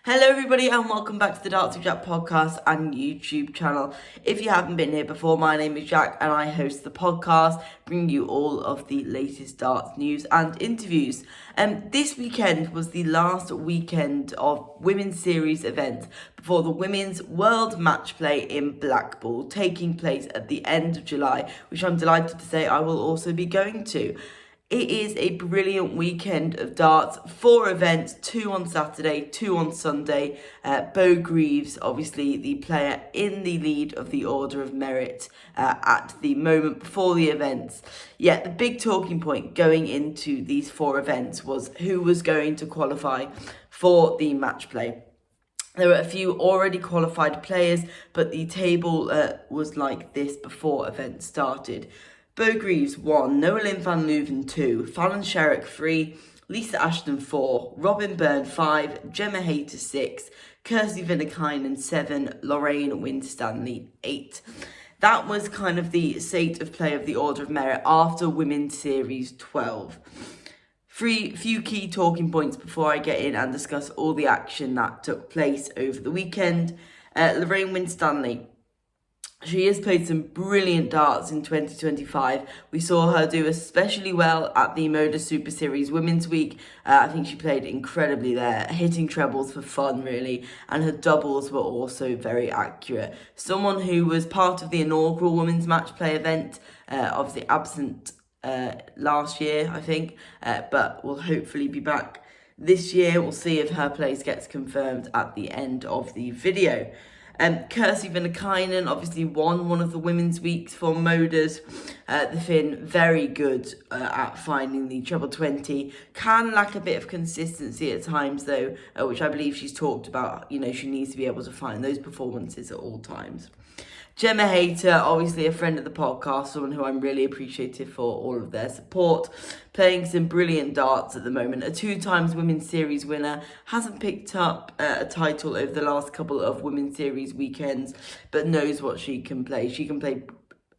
Hello everybody and welcome back to the Darts with Jack podcast and YouTube channel. If you haven't been here before, my name is Jack and I host the podcast, bringing you all of the latest darts news and interviews. This weekend was the last weekend of Women's Series events before the Women's World Matchplay in Blackpool, taking place at the end of July, which I'm delighted to say I will also be going to. It is a brilliant weekend of darts, 4 events, 2 on Saturday, 2 on Sunday. Beau Greaves, obviously the player in the lead of the Order of Merit at the moment before the events. Yet the big talking point going into these 4 events was who was going to qualify for the match play. There were a few already qualified players, but the table was like this before events started. Beau Greaves 1, Noah van Leuven 2, Fallon Sherrock 3, Lisa Ashton 4, Robin Byrne 5, Gemma Hayter 6, Kirsty Vinnikainen 7, Lorraine Winstanley 8. That was kind of the state of play of the Order of Merit after Women's Series 12. Few key talking points before I get in and discuss all the action that took place over the weekend. Lorraine Winstanley. She has played some brilliant darts in 2025. We saw her do especially well at the Modus Super Series Women's Week. I think she played incredibly there, hitting trebles for fun really, and her doubles were also very accurate. Someone who was part of the inaugural Women's Match Play event, obviously absent last year, I think, but will hopefully be back this year. We'll see if her place gets confirmed at the end of the video. Kirsty Vinnikainen obviously won one of the Women's Weeks for Modus. The Finn, very good at finding the treble 20. Can lack a bit of consistency at times though, which I believe she's talked about. You know, she needs to be able to find those performances at all times. Gemma Hayter, obviously a friend of the podcast, someone who I'm really appreciative for all of their support, playing some brilliant darts at the moment. A 2 times Women's Series winner, hasn't picked up a title over the last couple of Women's Series weekends, but knows what she can play. She can play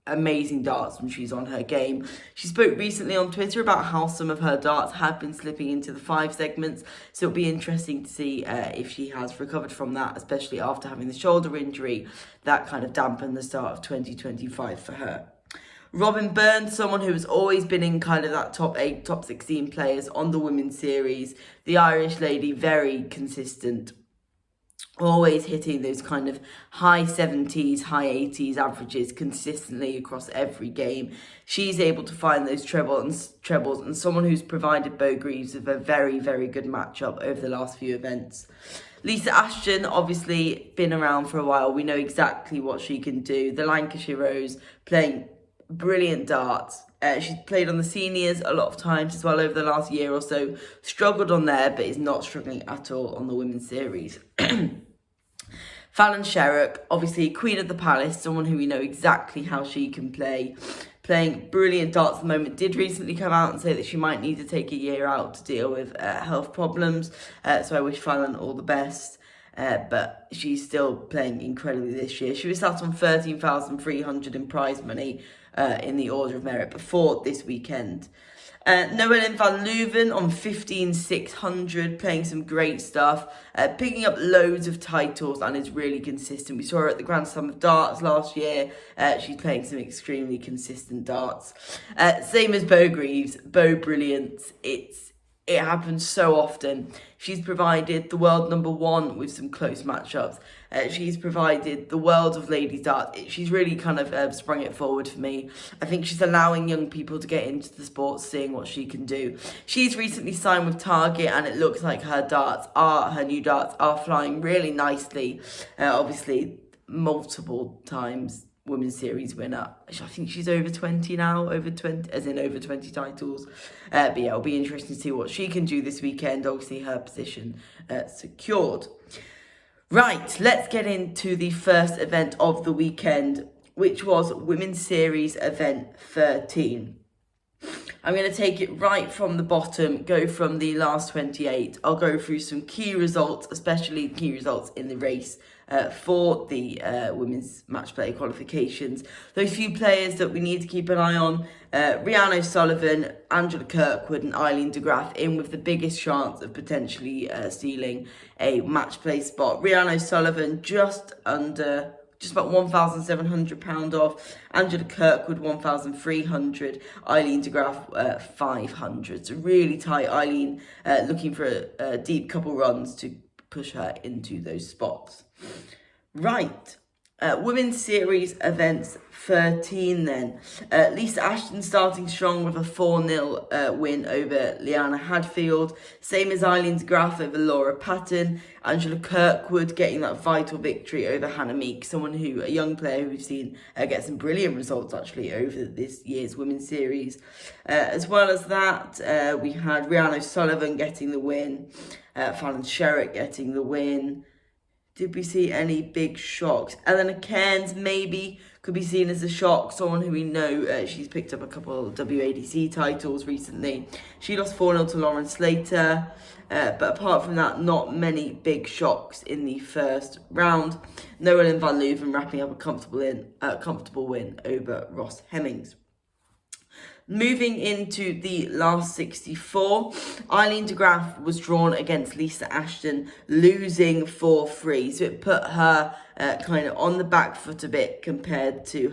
amazing darts when she's on her game. She spoke recently on Twitter about how some of her darts have been slipping into the 5 segments, so it'll be interesting to see if she has recovered from that, especially after having the shoulder injury that kind of dampened the start of 2025 for her. Robin Byrne, someone who has always been in kind of that top 8, top 16 players on the Women's Series. The Irish lady, very consistent, always hitting those kind of high 70s, high 80s averages consistently across every game. She's able to find those trebles and someone who's provided Beau Greaves with a very, very good matchup over the last few events. Lisa Ashton, obviously been around for a while. We know exactly what she can do. The Lancashire Rose, playing brilliant darts. She's played on the seniors a lot of times as well over the last year or so. Struggled on there, but is not struggling at all on the Women's Series. Fallon Sherrock, obviously Queen of the Palace, someone who we know exactly how she can play. Playing brilliant darts at the moment. Did recently come out and say that she might need to take a year out to deal with health problems. So I wish Fallon all the best. But she's still playing incredibly this year. She was sat on 13,300 in prize money in the Order of Merit before this weekend. Noah van Leuven on 15,600, playing some great stuff, picking up loads of titles and is really consistent. We saw her at the Grand Slam of Darts last year. She's playing some extremely consistent darts. Same as Beau Greaves, Beau brilliant. It happens so often. She's provided the world #1 with some close matchups. She's provided the world of ladies darts. She's really kind of sprung it forward for me. I think she's allowing young people to get into the sport, seeing what she can do. She's recently signed with Target and it looks like her new darts are flying really nicely. Obviously, multiple times Women's Series winner. I think she's over 20 now, over 20 titles. But yeah, it'll be interesting to see what she can do this weekend. Obviously, her position secured. Right, let's get into the first event of the weekend, which was Women's Series event 13. I'm going to take it right from the bottom, go from the last 28. I'll go through some key results, especially key results in the race for the women's match play qualifications. Those few players that we need to keep an eye on, Rhian O'Sullivan, Angela Kirkwood and Eileen de Graaf in with the biggest chance of potentially stealing a match play spot. Rhian O'Sullivan just about £1,700 off. Angela Kirkwood £1,300. Eileen de Graaf £500. So really tight. Eileen looking for a deep couple runs to push her into those spots. Right. Women's Series events 13 then. Lisa Ashton starting strong with a 4-0 win over Liana Hadfield. Same as Eileen de Graaf over Laura Patton. Angela Kirkwood getting that vital victory over Hannah Meek, a young player who we've seen get some brilliant results actually over this year's Women's Series. As well as that, we had Rhian O'Sullivan getting the win. Fallon Sherrick getting the win. Did we see any big shocks? Eleanor Cairns maybe could be seen as a shock. Someone who we know, she's picked up a couple of WADC titles recently. She lost 4-0 to Lauren Slater. But apart from that, not many big shocks in the first round. Noel van Leuven wrapping up a comfortable win over Ross Hemmings. Moving into the last 64, Eileen de Graaf was drawn against Lisa Ashton, losing 4-3. So it put her kind of on the back foot a bit compared to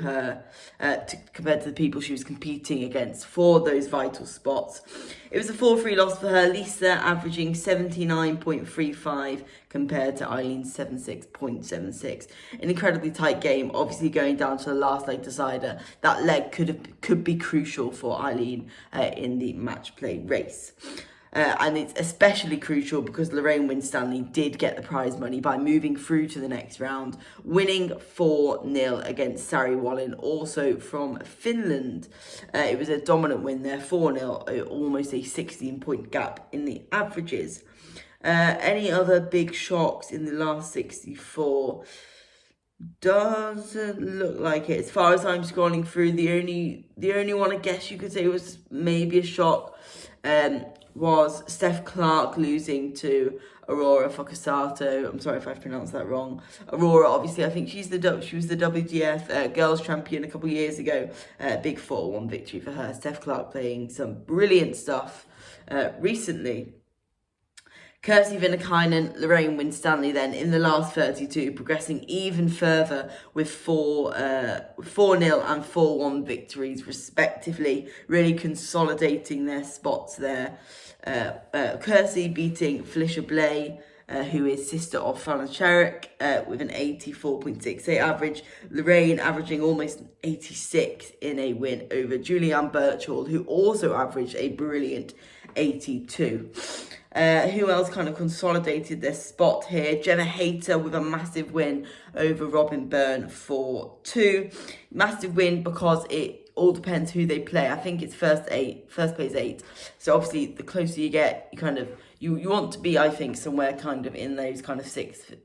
the people she was competing against for those vital spots. It was a 4-3 loss for her. Lisa averaging 79.35 compared to Eileen's 76.76. An incredibly tight game, obviously going down to the last leg decider. That leg could be crucial for Eileen in the match play race. And it's especially crucial because Lorraine Winstanley did get the prize money by moving through to the next round, winning 4-0 against Sari Wallin, also from Finland. It was a dominant win there, 4-0, almost a 16-point gap in the averages. Any other big shocks in the last 64? Doesn't look like it. As far as I'm scrolling through, the only one I guess you could say was maybe a shock was Steph Clark losing to Aurora Focasato. I'm sorry if I've pronounced that wrong. Aurora, obviously, I think she was the WGF Girls Champion a couple of years ago. Big 4-1 victory for her. Steph Clark playing some brilliant stuff recently. Kirsty Vinnikainen, Lorraine Winstanley then in the last 32, progressing even further with 4-0 and 4-1 victories respectively, really consolidating their spots there. Kirsty beating Felicia Blay, who is sister of Fallon Sherrick, with an 84.68 average. Lorraine averaging almost 86 in a win over Julianne Birchall, who also averaged a brilliant 82. Who else kind of consolidated their spot here? Gemma Hayter with a massive win over Robin Byrne 4-2. Massive win because it all depends who they play. I think it's first place 8. So obviously the closer you get, you want to be, I think, somewhere kind of in those kind of sixth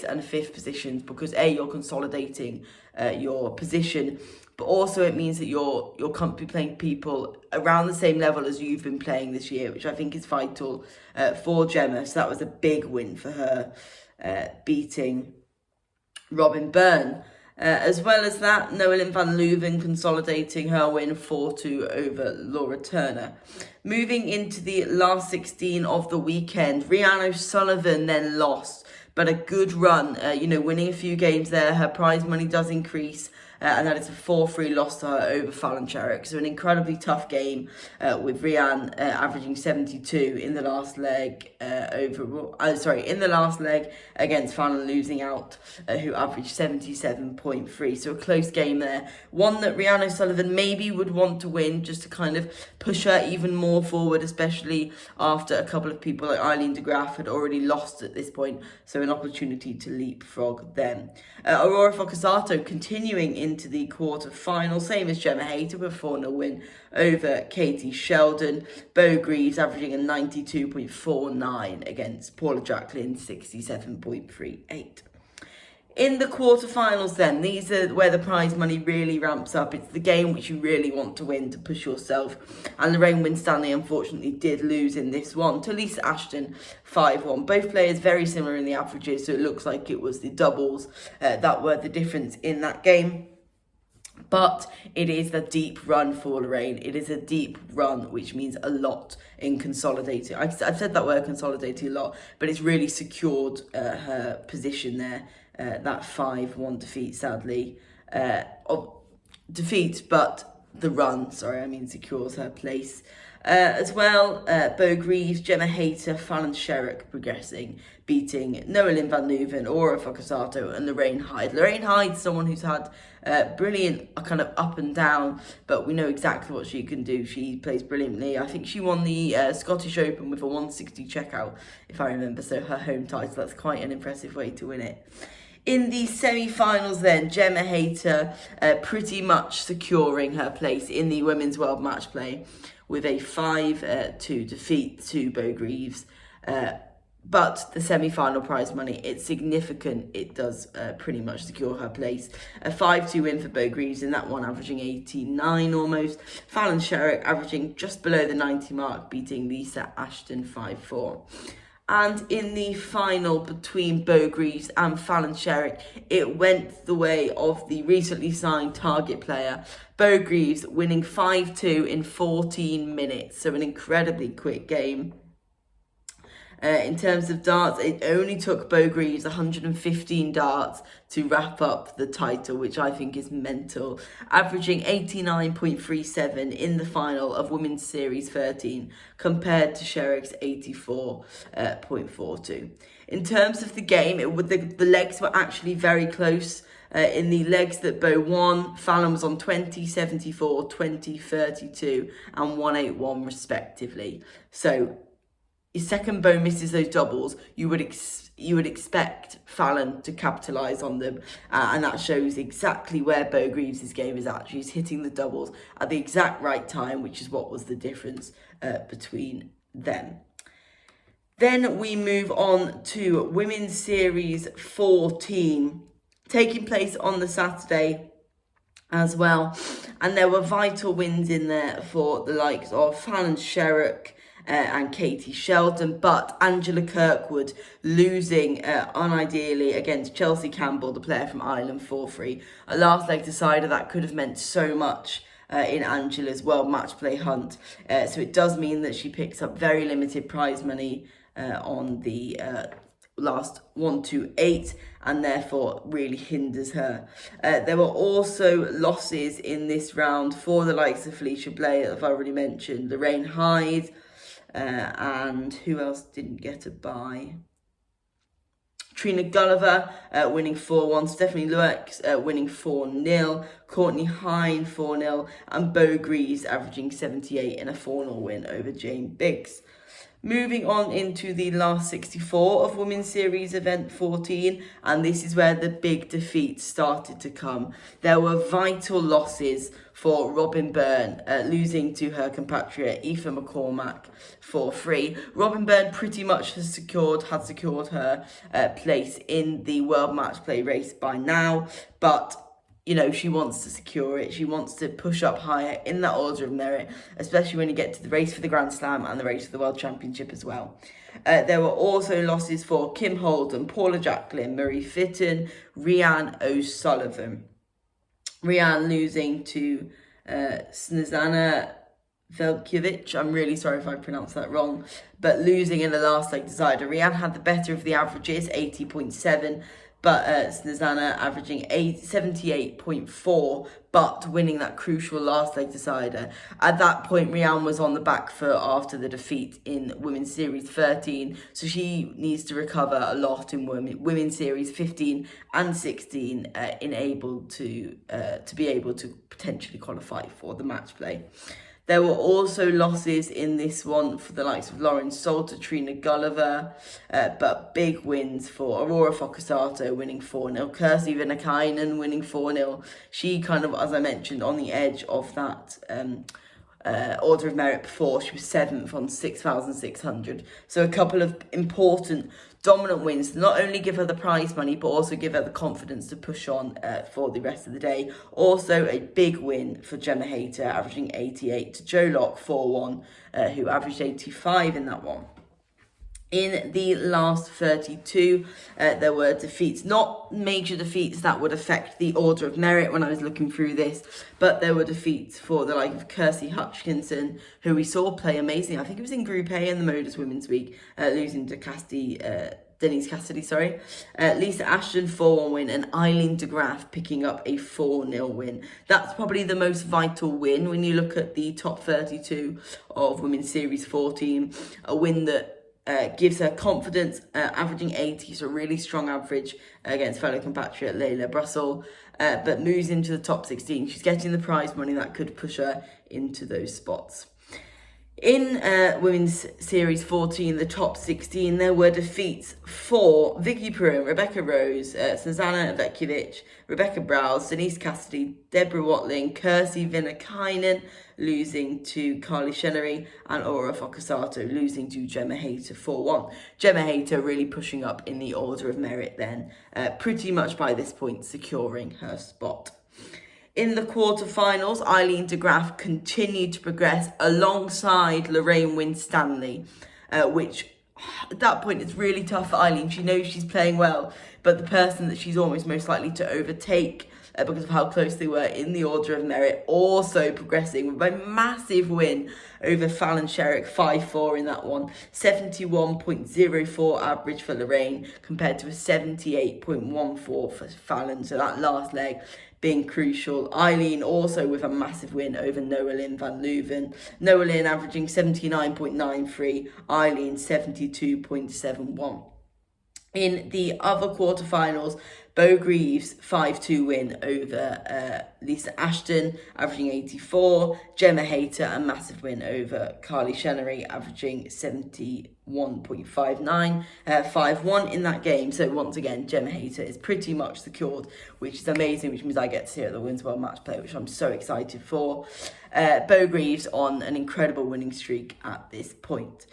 and fifth positions, because you're consolidating your position, but also it means that you're comfortably playing people around the same level as you've been playing this year, which I think is vital for Gemma. So that was a big win for her, beating Robin Byrne. As well as that, Noelin van Leuven consolidating her win 4-2 over Laura Turner. Moving into the last 16 of the weekend, Rhian O'Sullivan then lost, but a good run, winning a few games there. Her prize money does increase, and that is a 4-3 loss to her over Fallon Sherrick. So an incredibly tough game with Rhian averaging 72 in the last leg in the last leg against Fallon losing out, who averaged 77.3. So a close game there. One that Rhian O'Sullivan maybe would want to win just to kind of push her even more forward, especially after a couple of people like Eileen de Graaf had already lost at this point. So an opportunity to leapfrog them. Aurora Focasato continuing into the quarter-final, same as Gemma Hayter with a 4-0 win over Katie Sheldon. Beau Greaves averaging a 92.49 against Paula Jacqueline 67.38. In the quarterfinals then, these are where the prize money really ramps up. It's the game which you really want to win to push yourself. And Lorraine Winstanley unfortunately did lose in this one to Lisa Ashton 5-1. Both players very similar in the averages, so it looks like it was the doubles that were the difference in that game. But it is the deep run for Lorraine. It is a deep run, which means a lot in consolidating. I've said that word consolidating a lot, but it's really secured her position there. That 5-1 defeat, sadly. Defeat, but the run, secures her place. As well, Beau Greaves, Gemma Hayter, Fallon Sherrock progressing, beating Noelin van Nuven, Aura Focasato and Lorraine Hyde. Lorraine Hyde, someone who's had brilliant kind of up and down, but we know exactly what she can do. She plays brilliantly. I think she won the Scottish Open with a 160 checkout, if I remember, so her home title. That's quite an impressive way to win it. In the semi-finals then, Gemma Hayter pretty much securing her place in the Women's World Matchplay with a 5-2 defeat to Beau Greaves. But the semi-final prize money, it's significant. It does pretty much secure her place. A 5-2 win for Beau Greaves in that one, averaging 89 almost. Fallon Sherrock averaging just below the 90 mark, beating Lisa Ashton 5-4. And in the final between Beau Greaves and Fallon Sherrock, it went the way of the recently signed target player, Beau Greaves, winning 5-2 in 14 minutes. So an incredibly quick game. In terms of darts, it only took Beau Greaves 115 darts to wrap up the title, which I think is mental, averaging 89.37 in the final of Women's Series 13 compared to Sherrock's 84.42. In terms of the game, the legs were actually very close. In the legs that Beau won, Fallon was on 20-74, 20-32 and 181 respectively. So second Beau misses those doubles, you would expect Fallon to capitalise on them, and that shows exactly where Beau Greaves' game is at. She's hitting the doubles at the exact right time, which is what was the difference between them. Then we move on to Women's Series 14, taking place on the Saturday as well, and there were vital wins in there for the likes of Fallon Sherrock and Katie Sheldon, but Angela Kirkwood losing unideally against Chelsea Campbell, the player from Ireland, 4-3. A last leg decider that could have meant so much in Angela's World Matchplay hunt. So it does mean that she picks up very limited prize money on the last 1-8, and therefore really hinders her. There were also losses in this round for the likes of Felicia Blay, I've already mentioned, Lorraine Hyde, and who else didn't get a bye? Trina Gulliver winning 4-1, Stephanie Luex winning 4-0, Courtney Hine 4-0, and Beau Greaves averaging 78 in a 4-0 win over Jane Biggs. Moving on into the last 64 of Women's Series Event 14, and this is where the big defeats started to come. There were vital losses for Robin Byrne, losing to her compatriot Aoife McCormack 4-3. Robin Byrne pretty much had secured her place in the World Matchplay race by now, but you know, she wants to secure it. She wants to push up higher in that order of merit, especially when you get to the race for the Grand Slam and the race for the World Championship as well. There were also losses for Kim Holden, Paula Jacqueline, Marie Fitton, Rianne O'Sullivan. Rianne losing to Snezana Velkovic. I'm really sorry if I pronounced that wrong, but losing in the last leg decider. Rianne had the better of the averages, 80.7. But Snezana averaging 78.4, but winning that crucial last leg decider. At that point, Rianne was on the back foot after the defeat in Women's Series 13, so she needs to recover a lot in Women's Series 15 and 16 to be able to potentially qualify for the match play. There were also losses in this one for the likes of Lauren Salter, Trina Gulliver, but big wins for Aurora Focasato winning 4-0, Kirsty Vinakainen winning 4-0. She kind of, as I mentioned, on the edge of that order of merit before. She was 7th on 6,600. So a couple of important dominant wins to not only give her the prize money, but also give her the confidence to push on for the rest of the day. Also a big win for Gemma Hayter, averaging 88, to Jo Locke 4-1, who averaged 85 in that one. In the last 32, there were defeats, not major defeats that would affect the order of merit when I was looking through this, but there were defeats for the like of Kirsty Hutchinson, who we saw play amazing. I think it was in Group A in the Modus Women's Week, losing to Denise Cassidy, sorry. Lisa Ashton, 4-1 win, and Eileen de Graaf picking up a 4-0 win. That's probably the most vital win when you look at the top 32 of Women's Series 14, a win that gives her confidence, averaging 80, so a really strong average against fellow compatriot Layla Brussel, but moves into the top 16. She's getting the prize money that could push her into those spots. In Women's Series 14, the top 16, there were defeats for Vicky Perrin, Rebecca Rose, Susanna Vekjevic, Rebecca Browse, Denise Cassidy, Deborah Watling, Kirsty Vinnakainen, losing to Carly Chenery, and Aura Focasato, losing to Gemma Hayter 4-1. Gemma Hayter really pushing up in the order of merit then, pretty much by this point securing her spot. In the quarterfinals, Eileen de Graaf continued to progress alongside Lorraine Winstanley, which at that point it's really tough for Eileen. She knows she's playing well, but the person that she's almost most likely to overtake because of how close they were in the order of merit, also progressing with a massive win over Fallon Sherrick, 5-4 in that one. 71.04 average for Lorraine compared to a 78.14 for Fallon. So that last leg being crucial. Eileen also with a massive win over Noelyn van Leuven. Noelyn averaging 79.93, Eileen 72.71. In the other quarterfinals, Beau Greaves 5-2 win over Lisa Ashton, averaging 84. Gemma Hayter, a massive win over Carly Chenery, averaging 71.59, 5-1 in that game. So once again, Gemma Hayter is pretty much secured, which is amazing, which means I get to see her at the Women's World Matchplay, which I'm so excited for. Beau Greaves on an incredible winning streak at this point.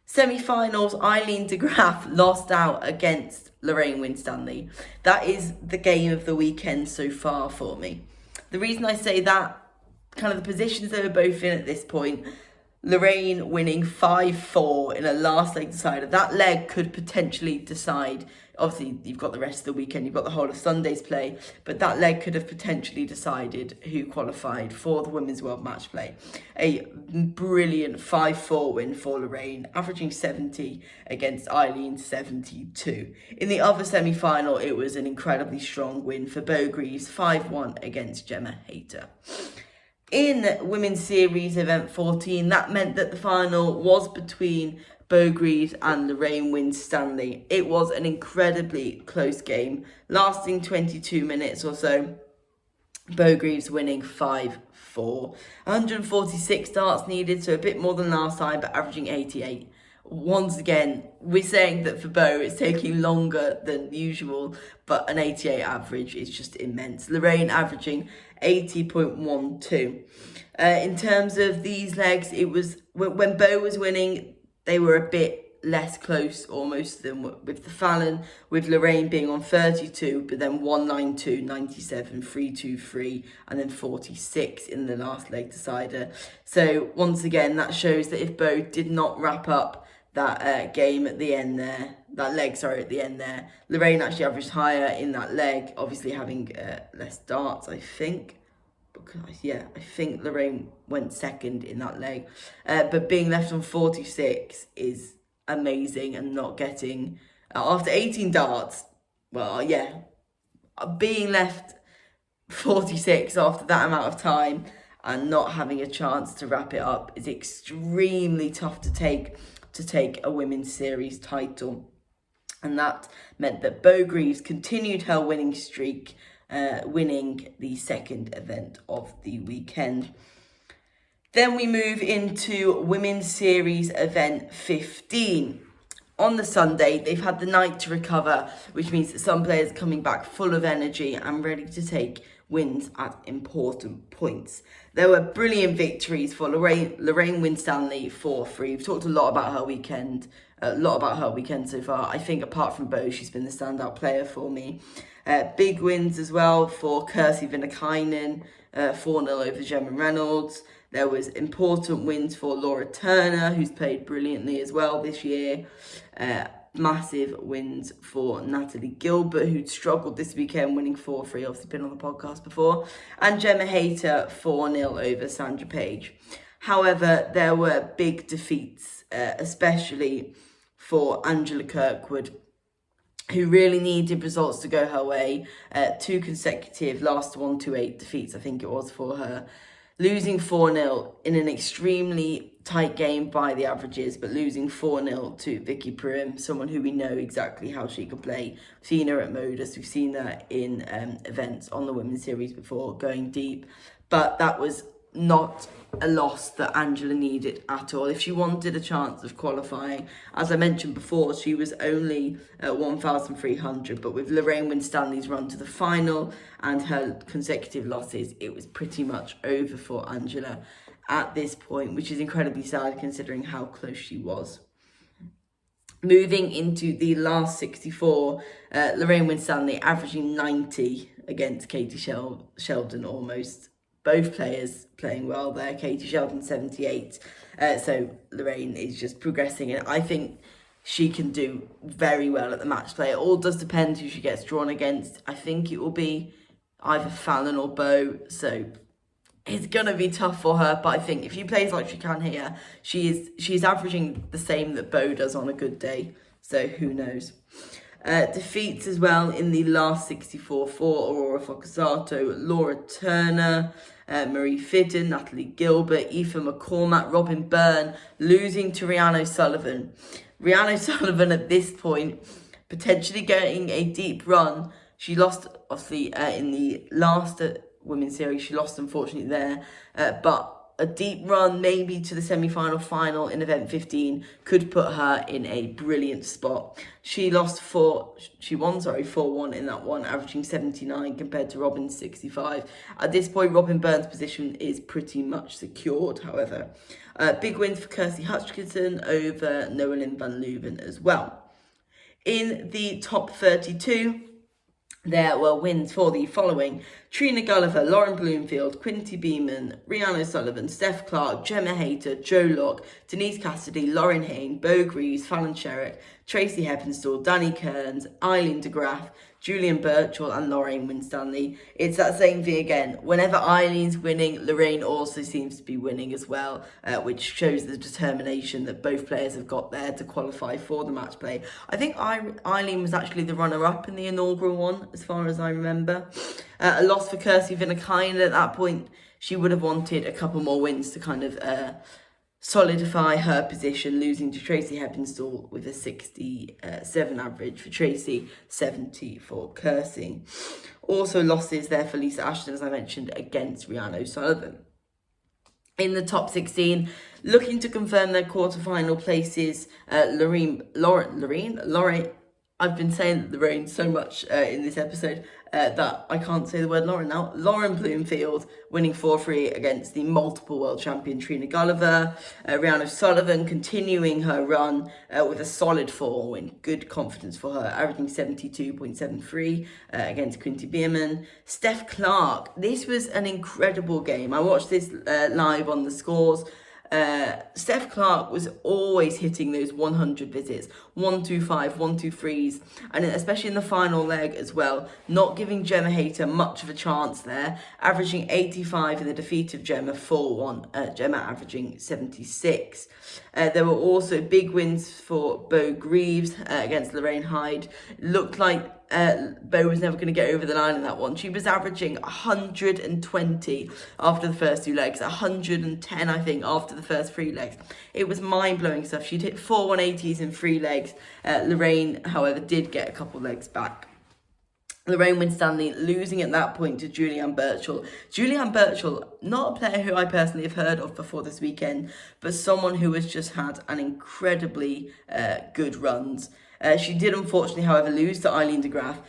Semi-finals, Eileen de Graaf lost out against Lorraine Winstanley. That is the game of the weekend so far for me. The reason I say that, kind of the positions they were both in at this point, Lorraine winning 5-4 in a last leg decider. That leg could potentially decide. Obviously, you've got the rest of the weekend, you've got the whole of Sunday's play, but that leg could have potentially decided who qualified for the Women's World Matchplay. A brilliant 5-4 win for Lorraine, averaging 70 against Eileen 72. In the other semi-final, it was an incredibly strong win for Beau Greaves, 5-1 against Gemma Hayter. In Women's Series Event 14, that meant that the final was between Beau Greaves and Lorraine Winstanley. It was an incredibly close game, lasting 22 minutes or so. Beau Greaves winning 5-4. 146 darts needed, so a bit more than last time, but averaging 88. Once again, we're saying that for Beau, it's taking longer than usual, but an 88 average is just immense. Lorraine averaging 80.12. In terms of these legs, it was when Beau was winning, they were a bit less close almost than with the Fallon, with Lorraine being on 32, but then 192, 97, 323, and then 46 in the last leg decider. So once again, that shows that if Beau did not wrap up that game at the end there, that leg, sorry, at the end there, Lorraine actually averaged higher in that leg, obviously having less darts, I think. Because, yeah, I think Lorraine went second in that leg. But being left on 46 is amazing, and not getting, after 18 darts, well, yeah, being left 46 after that amount of time and not having a chance to wrap it up is extremely tough to take a women's series title. And that meant that Beau Greaves continued her winning streak, winning the second event of the weekend. Then we move into Women's Series Event 15. On the Sunday, they've had the night to recover, which means that some players are coming back full of energy and ready to take wins at important points. There were brilliant victories for Lorraine Winstanley 4-3. We've talked a lot about her weekend so far. I think apart from Beau, she's been the standout player for me. Big wins as well for Kirsty Vinnakainen, 4-0 over Gemma Reynolds. There was important wins for Laura Turner, who's played brilliantly as well this year. Massive wins for Natalie Gilbert, who'd struggled this weekend, winning 4-3, obviously been on the podcast before. And Gemma Hayter, 4-0 over Sandra Page. However, there were big defeats, especially for Angela Kirkwood, who really needed results to go her way. 2 consecutive last 1-8 defeats, I think it was, for her. Losing 4-0 in an extremely tight game by the averages, but losing 4-0 to Vicky Pruitt, someone who we know exactly how she can play. We've seen her at Modus, we've seen her in events on the Women's Series before, going deep. But that was not a loss that Angela needed at all. If she wanted a chance of qualifying, as I mentioned before, she was only at 1,300, but with Lorraine Winstanley's run to the final and her consecutive losses, it was pretty much over for Angela at this point, which is incredibly sad considering how close she was. Moving into the last 64, Lorraine Winstanley averaging 90 against Katie Sheldon almost. Both players playing well there. Katie Sheldon 78. So Lorraine is just progressing, and I think she can do very well at the match play. It all does depend who she gets drawn against. I think it will be either Fallon or Beau. So it's going to be tough for her, but I think if she plays like she can here, she's averaging the same that Beau does on a good day. So who knows? Defeats as well in the last 64 for Aurora Focasato, Laura Turner, Marie Fidden, Natalie Gilbert, Aoife McCormack, Robin Byrne, losing to Rhiannon O'Sullivan. Rhiannon O'Sullivan at this point, potentially getting a deep run. She lost, obviously, in the last Women's Series. She lost, unfortunately, there. But a deep run, maybe to the semi-final, final in event 15, could put her in a brilliant spot. She won 4-1 in that one, averaging 79 compared to Robin's 65. At this point, Robin Byrne's position is pretty much secured, however. Big wins for Kirsty Hutchinson over Noelyn van Leuven as well. In the top 32, there were wins for the following: Trina Gulliver, Lauren Bloomfield, Quinty Beeman, Rhiannon O'Sullivan, Steph Clark, Gemma Hayter, Jo Locke, Denise Cassidy, Lauren Hayne, Beau Greaves, Fallon Sherrick, Tracy Heppenstall, Danny Kearns, Eileen de Graaf, Julian Birchall and Lorraine Winstanley. It's that same thing again. Whenever Eileen's winning, Lorraine also seems to be winning as well, which shows the determination that both players have got there to qualify for the match play. I think Eileen was actually the runner-up in the inaugural one, as far as I remember. A loss for Kirsty Vinakainen at that point. She would have wanted a couple more wins to kind of solidify her position, losing to Tracy Heppenstall with a 67 average for Tracy, 70 for Kirsty. Also losses there for Lisa Ashton, as I mentioned, against Rhiannon O'Sullivan. In the top 16, looking to confirm their quarterfinal places, Lorraine, I've been saying Lorraine so much in this episode that I can't say the word Lauren now. Lauren Bloomfield winning 4-3 against the multiple world champion Trina Gulliver. Rhiannon O'Sullivan continuing her run with a solid 4 win. Good confidence for her, averaging 72.73 against Quinty Bierman. Steph Clark, this was an incredible game. I watched this live on the scores. Steph Clark was always hitting those 100 visits, 125, 123s, and especially in the final leg as well, not giving Gemma Hayter much of a chance there, averaging 85 in the defeat of Gemma 4-1, Gemma averaging 76. There were also big wins for Beau Greaves against Lorraine Hyde. Looked like Beau was never going to get over the line in that one. She was averaging 120 after the first 2 legs, 110 I think after the first 3 legs. It was mind-blowing stuff. She'd hit 4 180s in 3 legs. Lorraine, however, did get a couple legs back. Lorraine Winstanley losing at that point to Julianne Birchall. Julianne Birchall, not a player who I personally have heard of before this weekend, but someone who has just had an incredibly good runs. She did unfortunately, however, lose to Eileen de Graaf.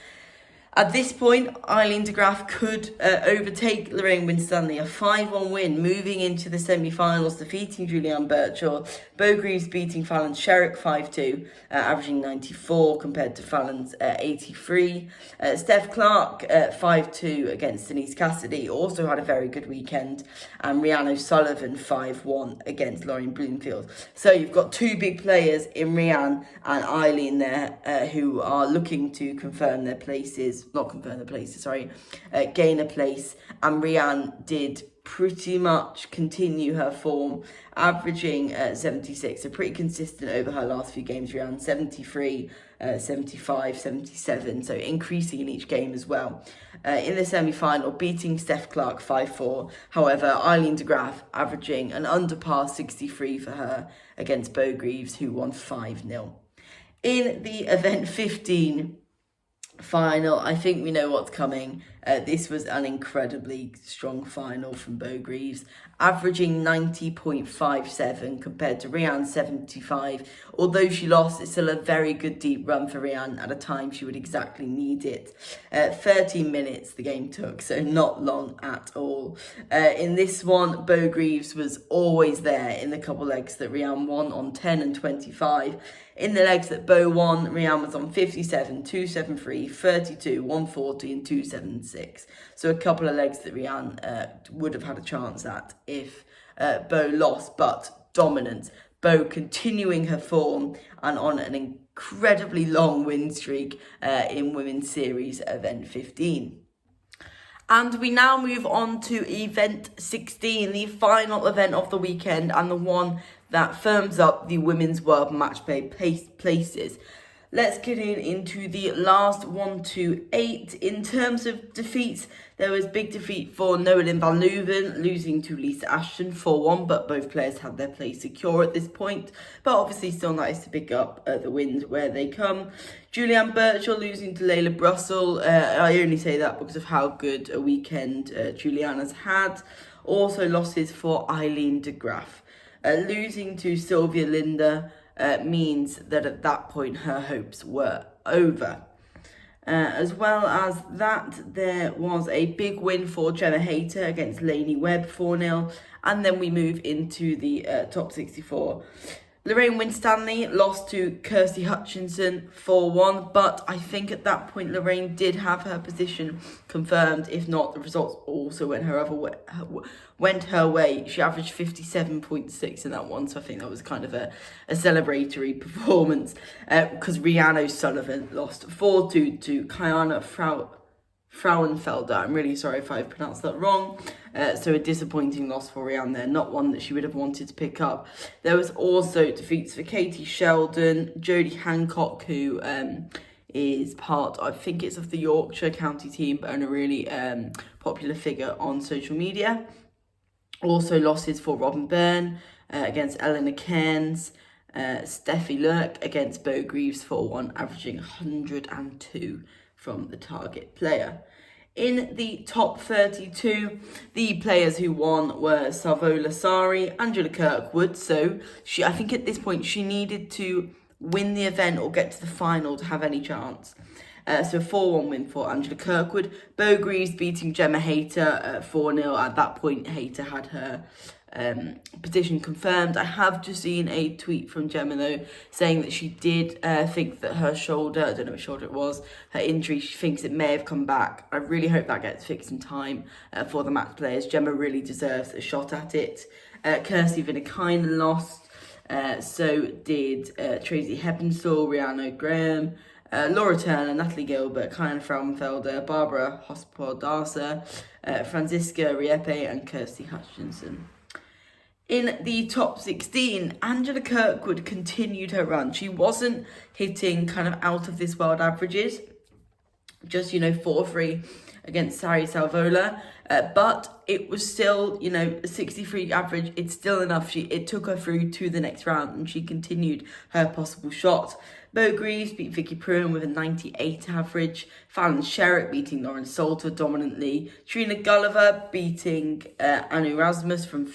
At this point, Eileen de Graaf could overtake Lorraine Winstanley, a 5-1 win, moving into the semi-finals, defeating Julianne Birchall. Beau Greaves beating Fallon's Sherrick 5-2, averaging 94 compared to Fallon's 83. Steph Clark 5-2 against Denise Cassidy, also had a very good weekend. And Rhiannon O'Sullivan 5-1 against Lauren Bloomfield. So you've got two big players in Rhiannon and Eileen there who are looking to confirm their places. Gain a place. And Rhiannon did pretty much continue her form, averaging 76, so pretty consistent over her last few games. Rhiannon 73, 75, 77, so increasing in each game as well. In the semi-final, beating Steph Clark 5-4. However, Eileen de Graaf averaging an under-par 63 for her against Beau Greaves, who won 5-0. In the event 15 final, I think we know what's coming. This was an incredibly strong final from Beau Greaves, averaging 90.57 compared to Rhiannon 75. Although she lost, it's still a very good deep run for Rhiannon at a time she would exactly need it. 13 minutes the game took, so not long at all. In this one, Beau Greaves was always there in the couple legs that Rhiannon won on 10 and 25. In the legs that Beau won, Rhiannon was on 57, 273, 32, 140 and 276. So a couple of legs that Rhiannon would have had a chance at if Beau lost, but dominant. Beau continuing her form and on an incredibly long win streak in Women's Series Event 15. And we now move on to Event 16, the final event of the weekend and the one that firms up the Women's World Matchplay places. Let's get into the last 1 to 8. In terms of defeats, there was big defeat for Noelyn van Leuven, losing to Lisa Ashton 4-1, but both players had their place secure at this point. But obviously still nice to pick up the wins where they come. Julianne Birchall losing to Layla Brussel. I only say that because of how good a weekend Julianne has had. Also losses for Eileen de Graaf. Losing to Sylvia Linda means that at that point her hopes were over. As well as that, there was a big win for Gemma Hayter against Lainey Webb 4-0. And then we move into the top 64. Lorraine Winstanley lost to Kirsty Hutchinson 4-1, but I think at that point Lorraine did have her position confirmed. If not, the results also went her way. She averaged 57.6 in that one, so I think that was kind of a celebratory performance because Rhiannon O'Sullivan lost 4-2 to Kiana Frauenfelder. I'm really sorry if I've pronounced that wrong. So a disappointing loss for Rhiannon there, not one that she would have wanted to pick up. There was also defeats for Katie Sheldon, Jodie Hancock, who is part, I think it's of the Yorkshire county team, but a really popular figure on social media. Also losses for Robin Byrne against Eleanor Cairns, Steffi Lurk against Beau Greaves 4-1, averaging 102 from the target player. In the top 32, the players who won were Savola Sari, Angela Kirkwood. So I think at this point she needed to win the event or get to the final to have any chance. So 4-1 win for Angela Kirkwood. Beau Greaves beating Gemma Hayter 4-0. At that point, Hayter had her position confirmed. I have just seen a tweet from Gemma though saying that she did think that her shoulder, I don't know which shoulder it was, her injury, she thinks it may have come back. I really hope that gets fixed in time for the match players. Gemma really deserves a shot at it. Kirsty Vinakainen lost, so did Tracy Heppenstall, Rihanna Graham, Laura Turner, Natalie Gilbert, Kiana Frauenfelder, Barbara Hospodasa, Franziska Riepe and Kirsty Hutchinson. In the top 16, Angela Kirkwood continued her run. She wasn't hitting kind of out of this world averages, just, 4-3 against Sari Salvola. But it was still, a 63 average. It's still enough. It took her through to the next round and she continued her possible shot. Beau Greaves beat Vicky Pruitt with a 98 average. Fallon Sherrick beating Lauren Salter dominantly. Trina Gulliver beating Anu Rasmus from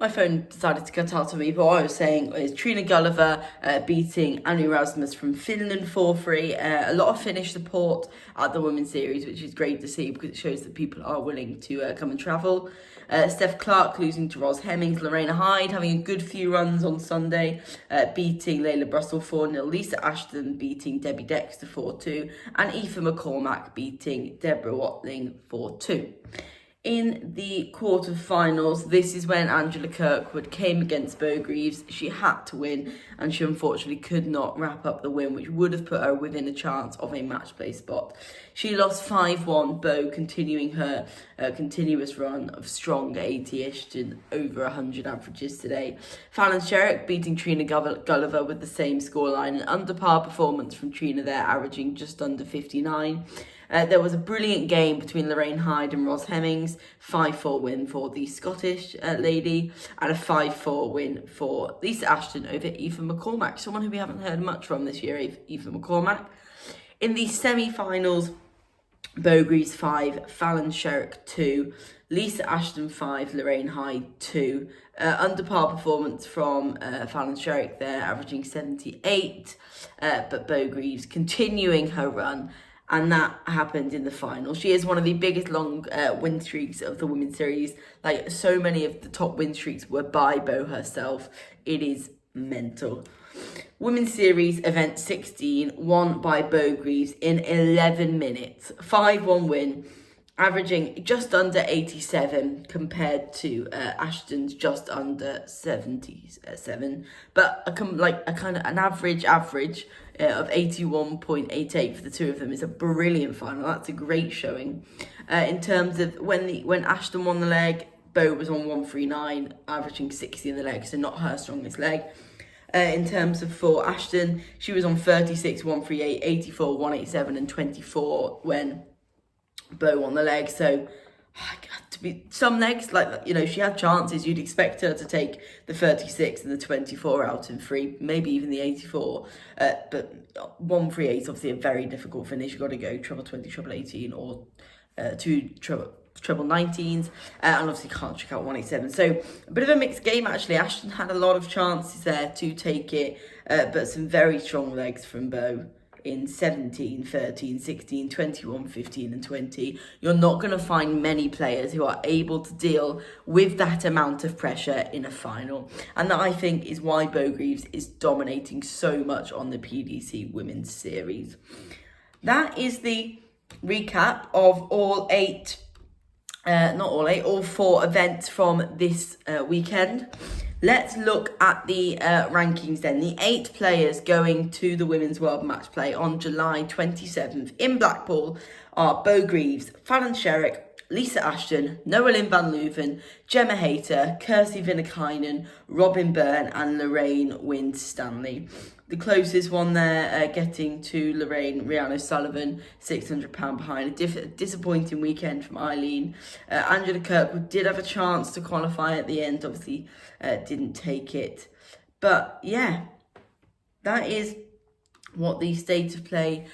My phone decided to cut out on me, but what I was saying is Trina Gulliver beating Annie Rasmus from Finland 4-3. A lot of Finnish support at the Women's Series, which is great to see because it shows that people are willing to come and travel. Steph Clark losing to Ros Hemmings. Lorena Hyde having a good few runs on Sunday, beating Layla Brussel 4-0. Lisa Ashton beating Debbie Dexter 4-2. And Aoife McCormack beating Deborah Watling 4-2. In the quarterfinals, this is when Angela Kirkwood came against Beau Greaves. She had to win, and she unfortunately could not wrap up the win, which would have put her within a chance of a match play spot. She lost 5-1, Beau continuing her continuous run of strong 80-ish to over 100 averages today. Fallon Sherrick beating Trina Gulliver with the same scoreline. An under par performance from Trina there, averaging just under 59. There was a brilliant game between Lorraine Hyde and Ros Hemmings, 5-4 win for the Scottish lady, and a 5-4 win for Lisa Ashton over Aoife McCormack, someone who we haven't heard much from this year, Aoife McCormack. In the semi-finals, Beau Greaves 5, Fallon Sherrick 2, Lisa Ashton 5, Lorraine Hyde 2. Under par performance from Fallon Sherrick there, averaging 78, but Beau Greaves continuing her run. And that happened in the final. She is one of the biggest long win streaks of the Women's Series. Like, so many of the top win streaks were by Beau herself. It is mental. Women's Series event 16, won by Beau Greaves in 11 minutes. 5-1 win, averaging just under 87 compared to Ashton's just under 77. But an average of 81.88 for the two of them is a brilliant final. That's a great showing. In terms of when Ashton won the leg, Beau was on 139, averaging 60 in the leg, so not her strongest leg. In terms of for Ashton, she was on 36, 138, 84, 187 and 24 when Beau won the leg. So to be some legs, she had chances. You'd expect her to take the 36 and the 24 out in free, maybe even the 84. But 138 is obviously a very difficult finish. You've got to go treble 20, treble 18, or two treble 19s, and obviously can't check out 187. So a bit of a mixed game actually. Ashton had a lot of chances there to take it, but some very strong legs from Beau in 17, 13, 16, 21, 15 and 20. You're not going to find many players who are able to deal with that amount of pressure in a final. And that, I think, is why Beau Greaves is dominating so much on the PDC Women's Series. That is the recap of all four events from this weekend. Let's look at the rankings then. The 8 players going to the Women's World Matchplay on July 27th in Blackpool are Beau Greaves, Fallon Sherrick, Lisa Ashton, Noelyn van Leuven, Gemma Hayter, Kirsty Vinnikainen, Robin Byrne and Lorraine Winstanley. The closest one there getting to Lorraine, Rihanna Sullivan, £600 behind. A disappointing weekend from Eileen. Angela Kirkwood did have a chance to qualify at the end, obviously didn't take it. But yeah, that is what the state of play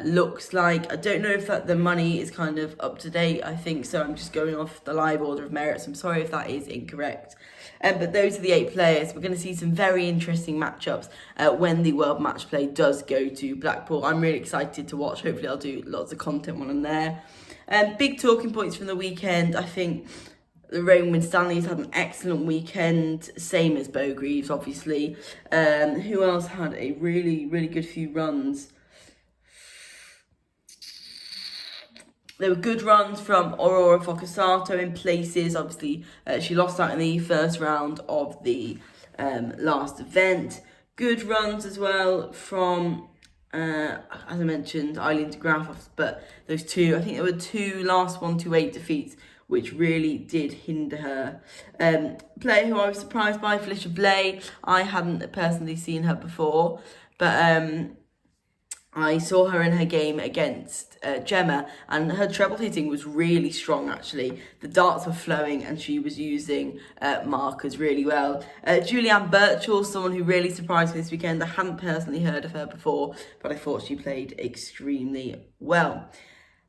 looks like. I don't know if the money is kind of up to date. I think so. I'm just going off the live order of merits. I'm sorry if that is incorrect. But those are the 8 players. We're going to see some very interesting matchups when the World Matchplay does go to Blackpool. I'm really excited to watch. Hopefully I'll do lots of content when I'm there. Big talking points from the weekend. I think Lorraine Winstanley's had an excellent weekend, same as Beau Greaves, obviously. Who else had a really, really good few runs? There were good runs from Aurora Focasato in places. Obviously, she lost out in the first round of the last event. Good runs as well from, as I mentioned, Eileen de Graaf. But those two, I think there were 2 last 1-8 defeats, which really did hinder her. Player who I was surprised by, Felicia Blay. I hadn't personally seen her before, but I saw her in her game against Gemma, and her treble hitting was really strong, actually. The darts were flowing, and she was using markers really well. Julianne Birchall, someone who really surprised me this weekend. I hadn't personally heard of her before, but I thought she played extremely well.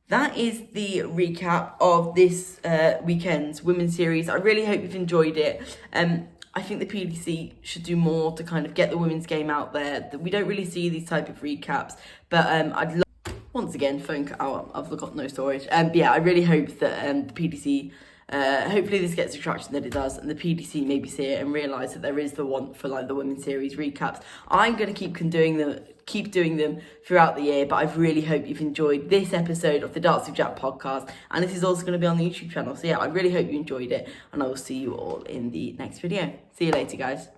that is the recap of this weekend's women's series. I really hope you've enjoyed it. I think the PDC should do more to kind of get the women's game out there. We don't really see these type of recaps, but I'd love, once again, phone cut out, I've got no storage. But yeah, I really hope that the PDC, hopefully this gets the traction that it does, and the PDC maybe see it and realise that there is the want for like the women's series recaps. I'm going to keep doing them throughout the year, but I really hope you've enjoyed this episode of the Darts with Jack podcast, and this is also going to be on the YouTube channel. So yeah, I really hope you enjoyed it, and I will see you all in the next video. See you later, guys.